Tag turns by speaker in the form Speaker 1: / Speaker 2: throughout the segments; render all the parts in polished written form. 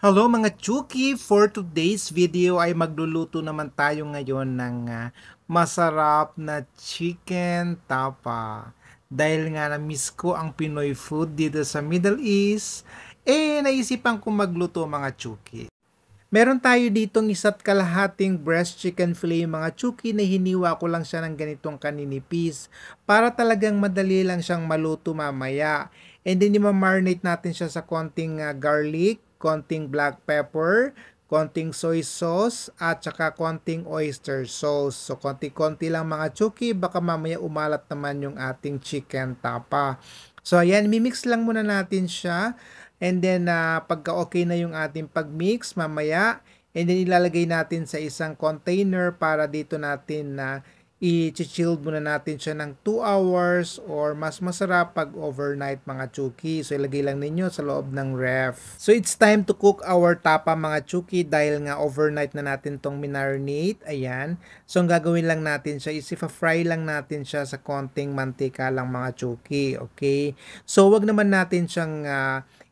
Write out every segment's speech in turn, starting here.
Speaker 1: Hello mga Chuki! For today's video ay magluluto naman tayo ngayon ng masarap na chicken tapa. Dahil nga na-miss ko ang Pinoy food dito sa Middle East, naisipan ko magluto mga Chuki. Meron tayo ditong isa't kalahating breast chicken fillet mga Chuki na hiniwa ko lang siya ng ganitong kaninipis para talagang madali lang siyang maluto mamaya. And then i-marinate natin siya sa konting garlic, konting black pepper, konting soy sauce, at saka konting oyster sauce. So konti-konti lang mga Chuki, baka mamaya umalat naman yung ating chicken tapa. So ayan, mimix lang muna natin siya. And then, pagka okay na yung ating pagmix, mamaya, and then ilalagay natin sa isang container para dito natin na i-chilled muna natin siya ng 2 hours or mas masarap pag overnight mga Chuki. So, ilagay lang ninyo sa loob ng ref. So, it's time to cook our tapa mga Chuki dahil nga overnight na natin tong minarinate. Ayan. So, ang gagawin lang natin siya is i-fry lang natin siya sa konting mantika lang mga Chuki. Okay? So, wag naman natin siyang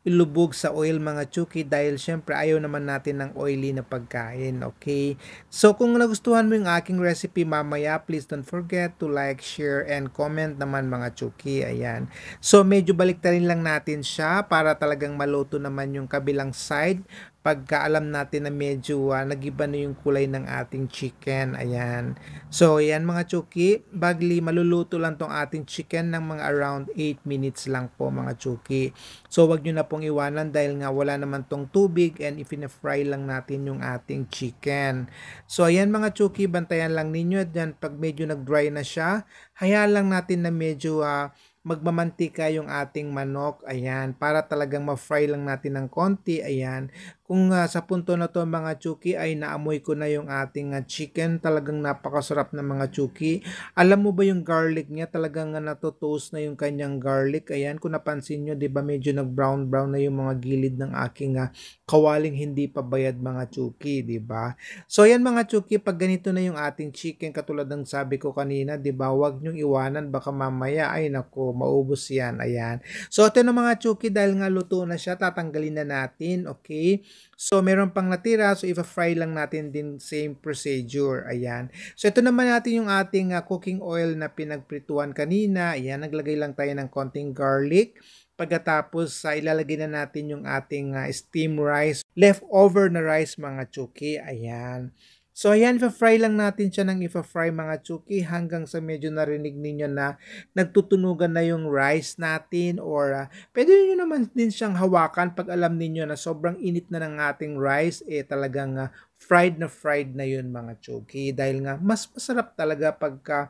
Speaker 1: ilubog sa oil mga Chuki dahil syempre ayaw naman natin ng oily na pagkain, okay? So kung nagustuhan mo yung aking recipe mamaya, please don't forget to like, share, and comment naman mga Chuki, ayan. So medyo baliktarin lang natin siya para talagang maluto naman yung kabilang side pagka alam natin na medyo nagiba na yung kulay ng ating chicken, ayan. So ayan mga Chuki, bagli maluluto lang tong ating chicken ng mga around 8 minutes lang po mga Chuki. So wag nyo na pong iwanan dahil nga wala naman tong tubig and ifina-fry lang natin yung ating chicken. So ayan mga Chuki, bantayan lang ninyo at yan pag medyo nag-dry na siya, hayaan lang natin na medyo magmamantika yung ating manok, ayan, para talagang ma-fry lang natin ng konti, ayan. Kung sa punto na to mga Chuki ay naamoy ko na yung ating chicken, talagang napakasarap na mga Chuki. Alam mo ba yung garlic niya, talagang natotoast na yung kanyang garlic, ayan, kung napansin nyo, di ba medyo nag-brown-brown na yung mga gilid ng aking kawaling hindi pa bayad mga Chuki, di ba? So ayan mga Chuki, pag ganito na yung ating chicken, katulad ng sabi ko kanina, di ba, wag nyong iwanan, baka mamaya, ay nako, maubos yan, ayan. So ito na mga Chuki, dahil nga luto na siya, tatanggalin na natin, okay? So meron pang natira, so i-fry lang natin din same procedure, ayan. So ito naman natin yung ating cooking oil na pinagprituan kanina, ayan, naglagay lang tayo ng konting garlic. Pagkatapos, ilalagay na natin yung ating steam rice, leftover na rice mga Chuki, ayan. So ayan, ipa-fry lang natin siya ng ipa-fry mga Chuki hanggang sa medyo narinig ninyo na nagtutunugan na yung rice natin or pwede nyo naman din siyang hawakan pag alam ninyo na sobrang init na ng ating rice, talagang fried na yun mga Chuki dahil nga mas masarap talaga pagka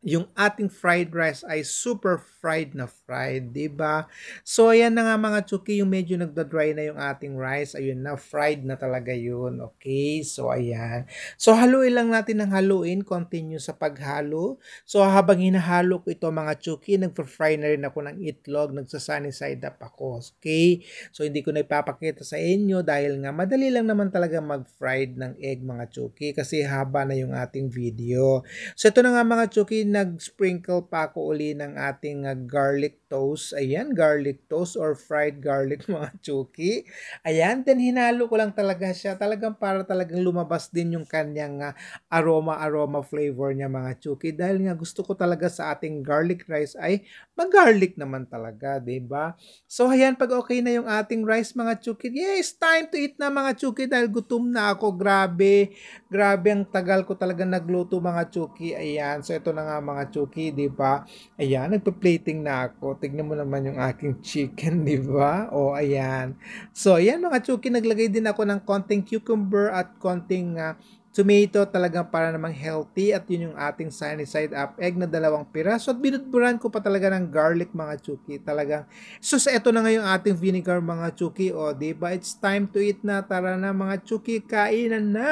Speaker 1: yung ating fried rice ay super fried na fried, di ba? So ayan na nga mga Chuki, yung medyo nagda-dry na yung ating rice, ayun na, fried na talaga yun. Okay, so ayan. So haluin lang natin ng haluin, continue sa paghalo. So habang hinahalo ko ito mga Chuki, nagpa-fry na rin ako ng itlog, nagsasunny side up ako. Okay? So hindi ko na ipapakita sa inyo dahil nga madali lang naman talaga mag-fried ng egg mga Chuki kasi haba na yung ating video. So ito na nga mga Chuki, nag-sprinkle pa ako uli ng ating garlic toast. Ayan, garlic toast or fried garlic mga Chuki. Ayan, then hinalo ko lang talaga siya. Talagang para talagang lumabas din yung kanyang aroma flavor niya mga Chuki. Dahil nga gusto ko talaga sa ating garlic rice ay mag-garlic naman talaga, 'di ba? So ayan, pag okay na yung ating rice mga Chuki, yes, time to eat na mga Chuki dahil gutom na ako. Grabe, grabe ang tagal ko talaga nagluto mga Chuki. Ayan, so ito na nga mga Chuki, di ba? Ayan, nagpa-plating na ako. Tignan mo naman yung aking chicken, di ba? O, ayan. So, ayan mga Chuki, naglagay din ako ng konting cucumber at konting tomato talagang para namang healthy at yun yung ating sunny side up egg na 2 piraso at binudburan ko pa talaga ng garlic mga Chuki talagang so sa ito na nga yung ating vinegar mga Chuki o diba it's time to eat na, tara na mga Chuki, kainan na.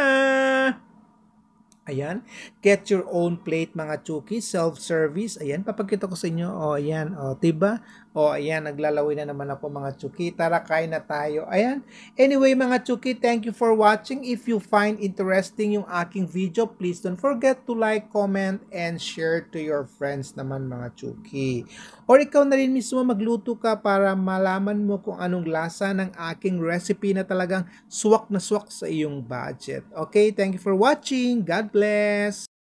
Speaker 1: Ayan, get your own plate mga Chuki, self-service. Ayan, papakita ko sa inyo. O, ayan, o, diba? O, ayan, naglalaway na naman ako mga Chuki. Tara, kain na tayo. Ayan. Anyway, mga Chuki, thank you for watching. If you find interesting yung aking video, please don't forget to like, comment, and share to your friends naman, mga Chuki. Or ikaw na rin mismo magluto ka para malaman mo kung anong lasa ng aking recipe na talagang swak na swak sa iyong budget. Okay, thank you for watching. God bless!